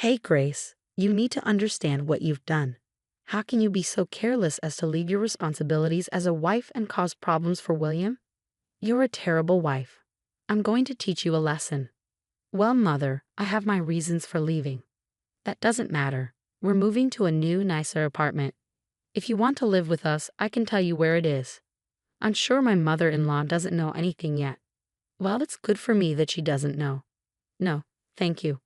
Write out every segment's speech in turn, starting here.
Hey, Grace, you need to understand what you've done. How can you be so careless as to leave your responsibilities as a wife and cause problems for William? You're a terrible wife. I'm going to teach you a lesson. Well, Mother, I have my reasons for leaving. That doesn't matter. We're moving to a new, nicer apartment. If you want to live with us, I can tell you where it is. I'm sure my mother-in-law doesn't know anything yet. Well, it's good for me that she doesn't know. No, thank you.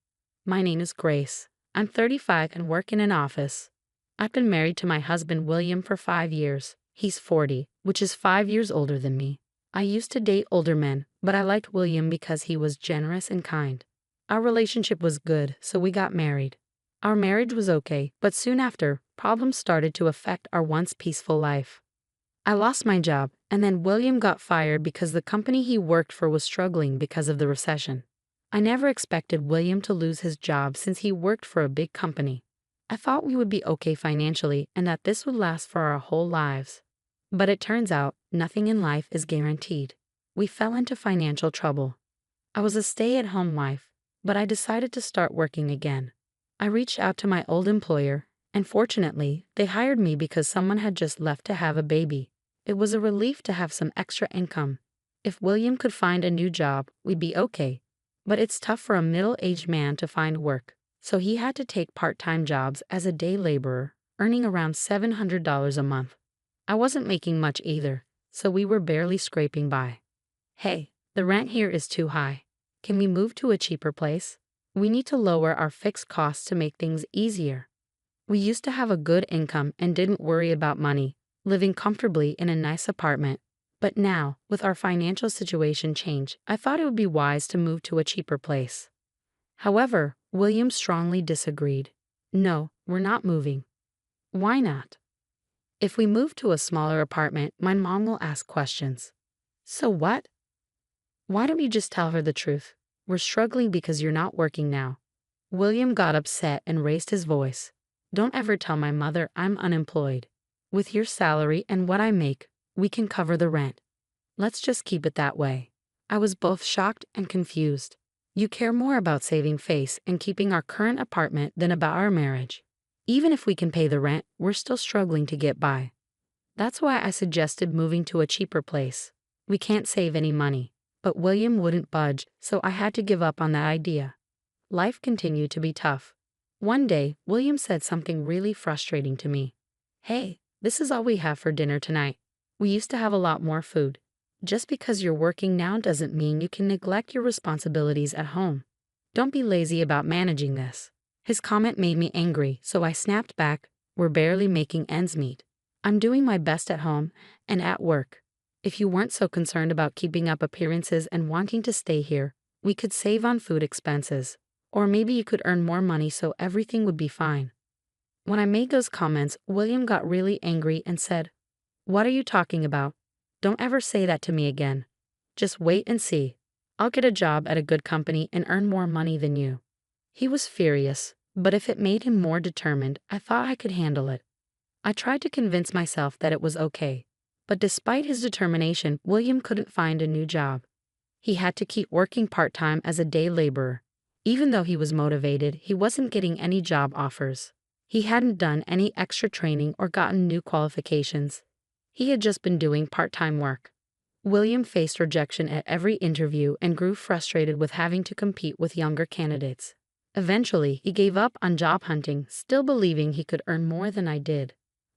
My name is Grace. I'm 35 and work in an office. I've been married to my husband William for 5 years. He's 40, which is 5 years older than me. I used to date older men, but I liked William because he was generous and kind. Our relationship was good, so we got married. Our marriage was okay, but soon after, problems started to affect our once peaceful life. I lost my job, and then William got fired because the company he worked for was struggling because of the recession. I never expected William to lose his job since he worked for a big company. I thought we would be okay financially and that this would last for our whole lives. But it turns out nothing in life is guaranteed. We fell into financial trouble. I was a stay-at-home wife, but I decided to start working again. I reached out to my old employer, and fortunately, they hired me because someone had just left to have a baby. It was a relief to have some extra income. If William could find a new job, we'd be okay. But it's tough for a middle-aged man to find work, so he had to take part-time jobs as a day laborer, earning around $700 a month. I wasn't making much either, so we were barely scraping by. Hey, the rent here is too high. Can we move to a cheaper place? We need to lower our fixed costs to make things easier. We used to have a good income and didn't worry about money, living comfortably in a nice apartment. But now, with our financial situation change, I thought it would be wise to move to a cheaper place. However, William strongly disagreed. No, we're not moving. Why not? If we move to a smaller apartment, my mom will ask questions. So what? Why don't you just tell her the truth? We're struggling because you're not working now. William got upset and raised his voice. Don't ever tell my mother I'm unemployed. With your salary and what I make, we can cover the rent. Let's just keep it that way. I was both shocked and confused. You care more about saving face and keeping our current apartment than about our marriage. Even if we can pay the rent, we're still struggling to get by. That's why I suggested moving to a cheaper place. We can't save any money. But William wouldn't budge, so I had to give up on that idea. Life continued to be tough. One day, William said something really frustrating to me. Hey, this is all we have for dinner tonight. We used to have a lot more food. Just because you're working now doesn't mean you can neglect your responsibilities at home. Don't be lazy about managing this. His comment made me angry, so I snapped back. We're barely making ends meet. I'm doing my best at home and at work. If you weren't so concerned about keeping up appearances and wanting to stay here, we could save on food expenses. Or maybe you could earn more money so everything would be fine. When I made those comments, William got really angry and said, "What are you talking about? Don't ever say that to me again. Just wait and see. I'll get a job at a good company and earn more money than you." He was furious, but if it made him more determined, I thought I could handle it. I tried to convince myself that it was okay. But despite his determination, William couldn't find a new job. He had to keep working part-time as a day laborer. Even though he was motivated, he wasn't getting any job offers. He hadn't done any extra training or gotten new qualifications. He had just been doing part-time work. William faced rejection at every interview and grew frustrated with having to compete with younger candidates. Eventually, he gave up on job hunting, still believing he could earn more than I did.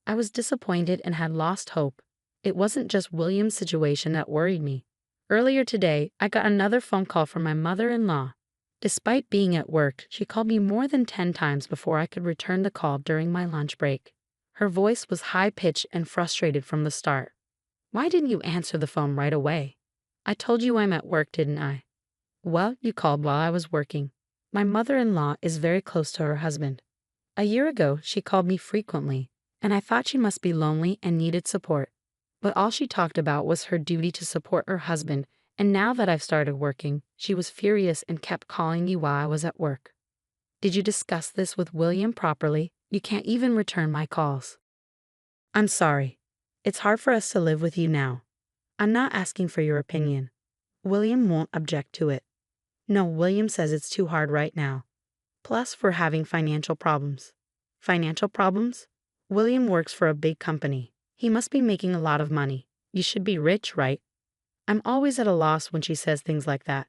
I was disappointed and had lost hope. It wasn't just William's situation that worried me. Earlier today, I got another phone call from my mother-in-law. Despite being at work, she called me more than 10 times before I could return the call during my lunch break. Her voice was high-pitched and frustrated from the start. "Why didn't you answer the phone right away? I told you I'm at work, didn't I?" "Well, you called while I was working." My mother-in-law is very close to her husband. A year ago, she called me frequently, and I thought she must be lonely and needed support. But all she talked about was her duty to support her husband, and now that I've started working, she was furious and kept calling me while I was at work. "Did you discuss this with William properly? You can't even return my calls." "I'm sorry. It's hard for us to live with you now. I'm not asking for your opinion. William won't object to it." "No, William says it's too hard right now." plus for having financial problems. Financial problems? William works for a big company. He must be making a lot of money. You should be rich, right? I'm always at a loss when she says things like that.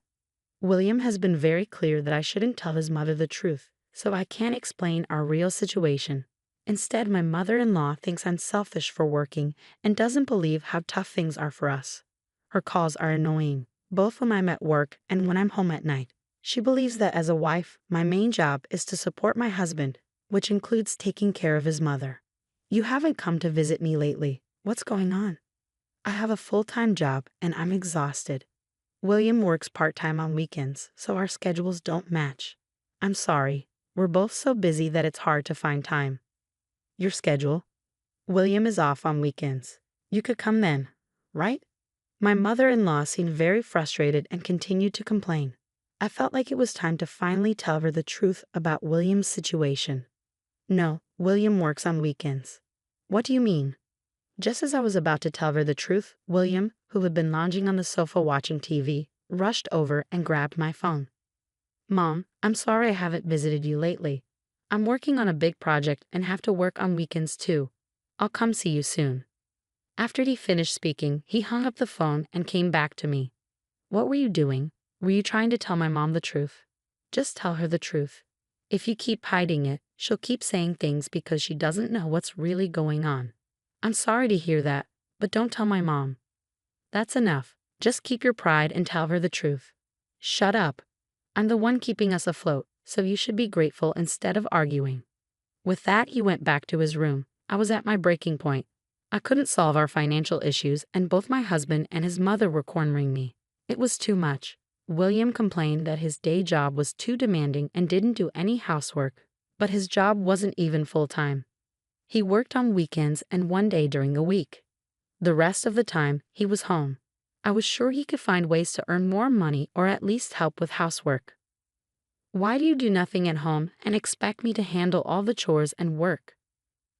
William has been very clear that I shouldn't tell his mother the truth, so I can't explain our real situation. Instead, my mother-in-law thinks I'm selfish for working and doesn't believe how tough things are for us. Her calls are annoying, both when I'm at work and when I'm home at night. She believes that as a wife, my main job is to support my husband, which includes taking care of his mother. You haven't come to visit me lately. What's going on? I have a full-time job and I'm exhausted. William works part-time on weekends, so our schedules don't match. I'm sorry. We're both so busy that it's hard to find time. Your schedule? William is off on weekends. You could come then, right? My mother-in-law seemed very frustrated and continued to complain. I felt like it was time to finally tell her the truth about William's situation. No, William works on weekends. What do you mean? Just as I was about to tell her the truth, William, who had been lounging on the sofa watching TV, rushed over and grabbed my phone. Mom, I'm sorry I haven't visited you lately. I'm working on a big project and have to work on weekends too. I'll come see you soon. After he finished speaking, he hung up the phone and came back to me. What were you doing? Were you trying to tell my mom the truth? Just tell her the truth. If you keep hiding it, she'll keep saying things because she doesn't know what's really going on. I'm sorry to hear that, but don't tell my mom. That's enough. Just keep your pride and tell her the truth. Shut up. I'm the one keeping us afloat, so you should be grateful instead of arguing. With that, he went back to his room. I was at my breaking point. I couldn't solve our financial issues, and both my husband and his mother were cornering me. It was too much. William complained that his day job was too demanding and didn't do any housework, but his job wasn't even full-time. He worked on weekends and one day during the week. The rest of the time, he was home. I was sure he could find ways to earn more money or at least help with housework. Why do you do nothing at home and expect me to handle all the chores and work?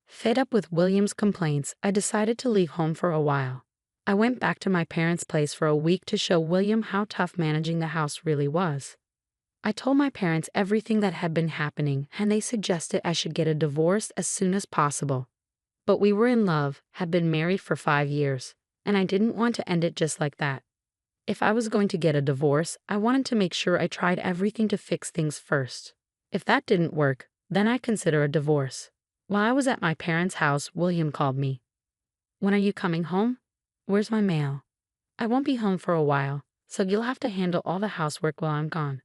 Fed up with William's complaints, I decided to leave home for a while. I went back to my parents' place for a week to show William how tough managing the house really was. I told my parents everything that had been happening, and they suggested I should get a divorce as soon as possible. But we were in love, had been married for 5 years, and I didn't want to end it just like that. If I was going to get a divorce, I wanted to make sure I tried everything to fix things first. If that didn't work, then I'd consider a divorce. While I was at my parents' house, William called me. When are you coming home? Where's my mail? I won't be home for a while, so you'll have to handle all the housework while I'm gone.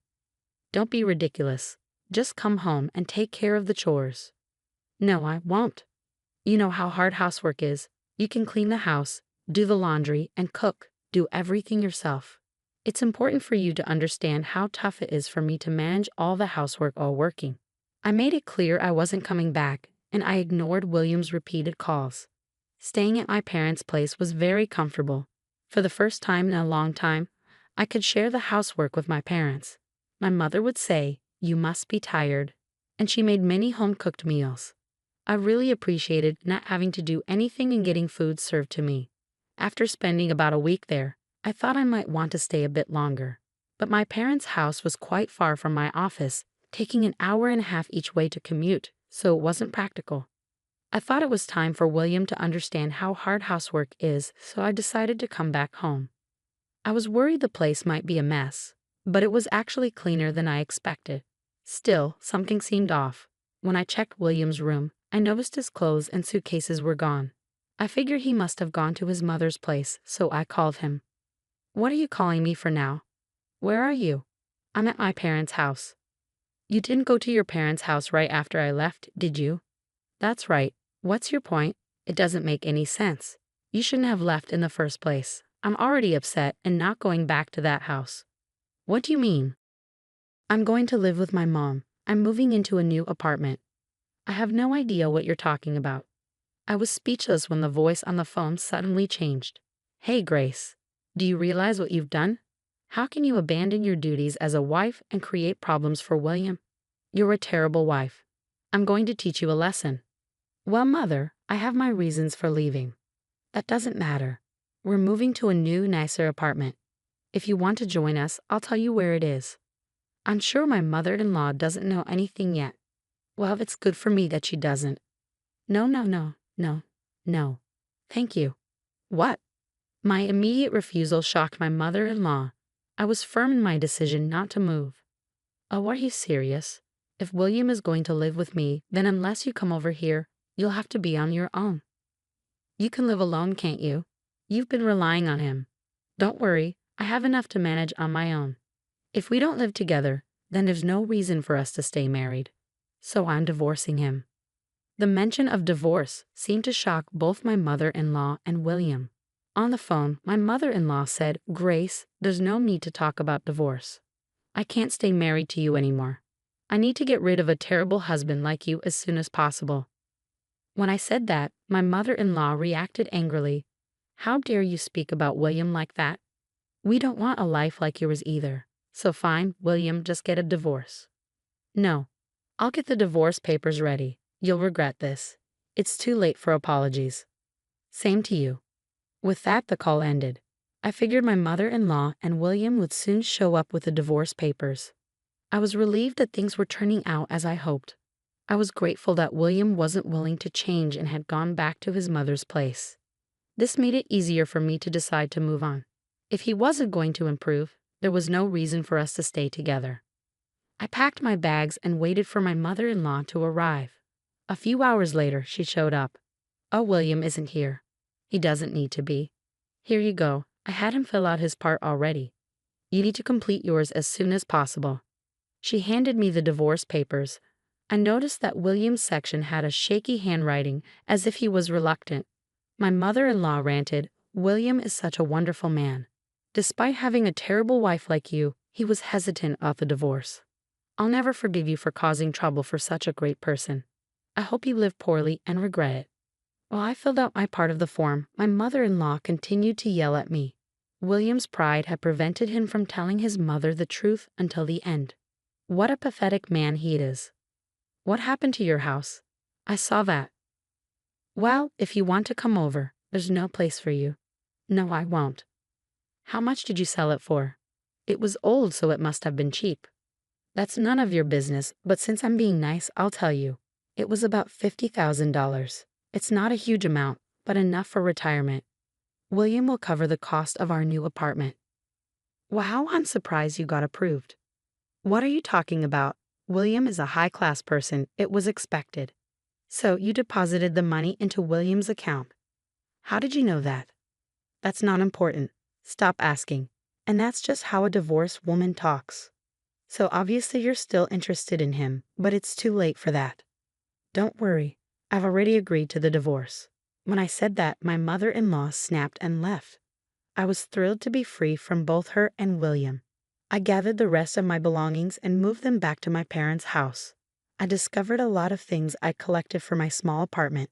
Don't be ridiculous. Just come home and take care of the chores. No, I won't. You know how hard housework is. You can clean the house, do the laundry, and cook, do everything yourself. It's important for you to understand how tough it is for me to manage all the housework while working. I made it clear I wasn't coming back, and I ignored William's repeated calls. Staying at my parents' place was very comfortable. For the first time in a long time, I could share the housework with my parents. My mother would say, "You must be tired," and she made many home-cooked meals. I really appreciated not having to do anything and getting food served to me. After spending about a week there, I thought I might want to stay a bit longer. But my parents' house was quite far from my office, taking an hour and a half each way to commute, so it wasn't practical. I thought it was time for William to understand how hard housework is, so I decided to come back home. I was worried the place might be a mess, but it was actually cleaner than I expected. Still, something seemed off. When I checked William's room, I noticed his clothes and suitcases were gone. I figured he must have gone to his mother's place, so I called him. "What are you calling me for now? Where are you?" "I'm at my parents' house." "You didn't go to your parents' house right after I left, did you?" "That's right. What's your point? It doesn't make any sense. You shouldn't have left in the first place. I'm already upset and not going back to that house." "What do you mean?" "I'm going to live with my mom. I'm moving into a new apartment." "I have no idea what you're talking about." I was speechless when the voice on the phone suddenly changed. "Hey, Grace. Do you realize what you've done? How can you abandon your duties as a wife and create problems for William? You're a terrible wife. I'm going to teach you a lesson." "Well, Mother, I have my reasons for leaving." "That doesn't matter. We're moving to a new, nicer apartment. If you want to join us, I'll tell you where it is." I'm sure my mother-in-law doesn't know anything yet. Well, it's good for me that she doesn't. No, no, no, no, no. Thank you. What? My immediate refusal shocked my mother-in-law. I was firm in my decision not to move. Oh, are you serious? If William is going to live with me, then unless you come over here, you'll have to be on your own. You can live alone, can't you? You've been relying on him. Don't worry, I have enough to manage on my own. If we don't live together, then there's no reason for us to stay married. So I'm divorcing him. The mention of divorce seemed to shock both my mother-in-law and William. On the phone, my mother-in-law said, "Grace, there's no need to talk about divorce. I can't stay married to you anymore. I need to get rid of a terrible husband like you as soon as possible." When I said that, my mother-in-law reacted angrily. "How dare you speak about William like that? We don't want a life like yours either. So fine, William, just get a divorce." "No. I'll get the divorce papers ready. You'll regret this. It's too late for apologies." "Same to you." With that, the call ended. I figured my mother-in-law and William would soon show up with the divorce papers. I was relieved that things were turning out as I hoped. I was grateful that William wasn't willing to change and had gone back to his mother's place. This made it easier for me to decide to move on. If he wasn't going to improve, there was no reason for us to stay together. I packed my bags and waited for my mother-in-law to arrive. A few hours later, she showed up. "Oh, William isn't here. He doesn't need to be. Here you go. I had him fill out his part already. You need to complete yours as soon as possible." She handed me the divorce papers. I noticed that William's section had a shaky handwriting, as if he was reluctant. My mother-in-law ranted, "William is such a wonderful man. Despite having a terrible wife like you, he was hesitant about the divorce. I'll never forgive you for causing trouble for such a great person. I hope you live poorly and regret it." While I filled out my part of the form, my mother-in-law continued to yell at me. William's pride had prevented him from telling his mother the truth until the end. What a pathetic man he is. "What happened to your house? I saw that." "Well, if you want to come over, there's no place for you." "No, I won't." "How much did you sell it for?" "It was old, so it must have been cheap." "That's none of your business, but since I'm being nice, I'll tell you. It was about $50,000. It's not a huge amount, but enough for retirement. William will cover the cost of our new apartment." "Wow, I'm surprised you got approved." "What are you talking about? William is a high-class person. It was expected." "So you deposited the money into William's account. How did you know that?" "That's not important. Stop asking." And that's just how a divorced woman talks. "So obviously you're still interested in him, but it's too late for that." "Don't worry. I've already agreed to the divorce." When I said that, my mother-in-law snapped and left. I was thrilled to be free from both her and William. I gathered the rest of my belongings and moved them back to my parents' house. I discovered a lot of things I collected for my small apartment.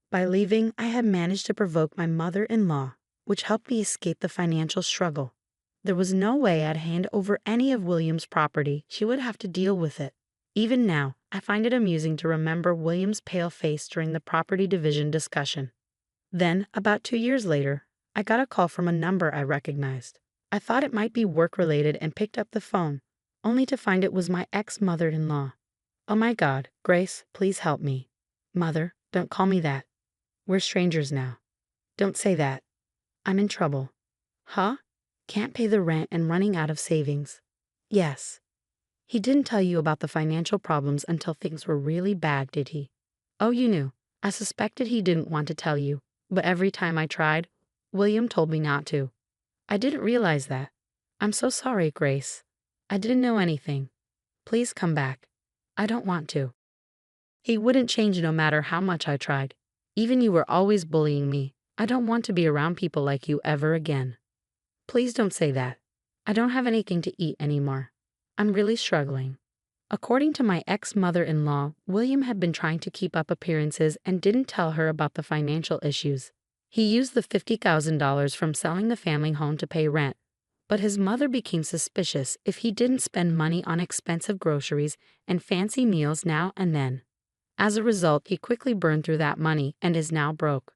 By leaving, I had managed to provoke my mother-in-law, which helped me escape the financial struggle. There was no way I'd hand over any of William's property. She would have to deal with it. Even now, I find it amusing to remember William's pale face during the property division discussion. Then, about 2 years later, I got a call from a number I recognized. I thought it might be work-related and picked up the phone, only to find it was my ex-mother-in-law. "Oh my God, Grace, please help me." "Mother, don't call me that. We're strangers now." "Don't say that. I'm in trouble." "Huh? Can't pay the rent and running out of savings." "Yes." "He didn't tell you about the financial problems until things were really bad, did he?" "Oh, you knew. I suspected he didn't want to tell you, but every time I tried, William told me not to." "I didn't realize that. I'm so sorry, Grace. I didn't know anything. Please come back." "I don't want to." "He wouldn't change no matter how much I tried. Even you were always bullying me. I don't want to be around people like you ever again." "Please don't say that. I don't have anything to eat anymore. I'm really struggling." According to my ex-mother-in-law, William had been trying to keep up appearances and didn't tell her about the financial issues. He used the $50,000 from selling the family home to pay rent, but his mother became suspicious if he didn't spend money on expensive groceries and fancy meals now and then. As a result, he quickly burned through that money and is now broke.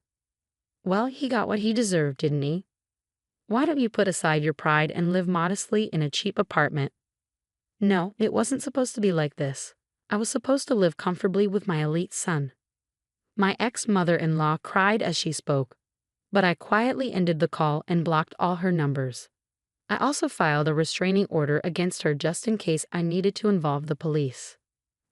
Well, he got what he deserved, didn't he? Why don't you put aside your pride and live modestly in a cheap apartment? No, it wasn't supposed to be like this. I was supposed to live comfortably with my elite son. My ex-mother-in-law cried as she spoke, but I quietly ended the call and blocked all her numbers. I also filed a restraining order against her just in case I needed to involve the police.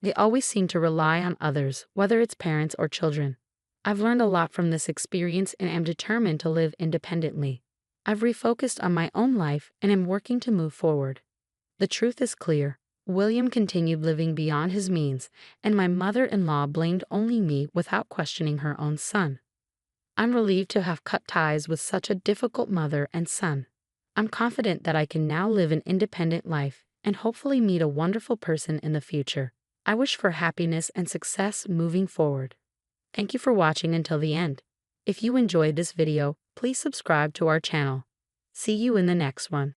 They always seem to rely on others, whether it's parents or children. I've learned a lot from this experience and am determined to live independently. I've refocused on my own life and am working to move forward. The truth is clear. William continued living beyond his means, and my mother-in-law blamed only me without questioning her own son. I'm relieved to have cut ties with such a difficult mother and son. I'm confident that I can now live an independent life and hopefully meet a wonderful person in the future. I wish for happiness and success moving forward. Thank you for watching until the end. If you enjoyed this video, please subscribe to our channel. See you in the next one.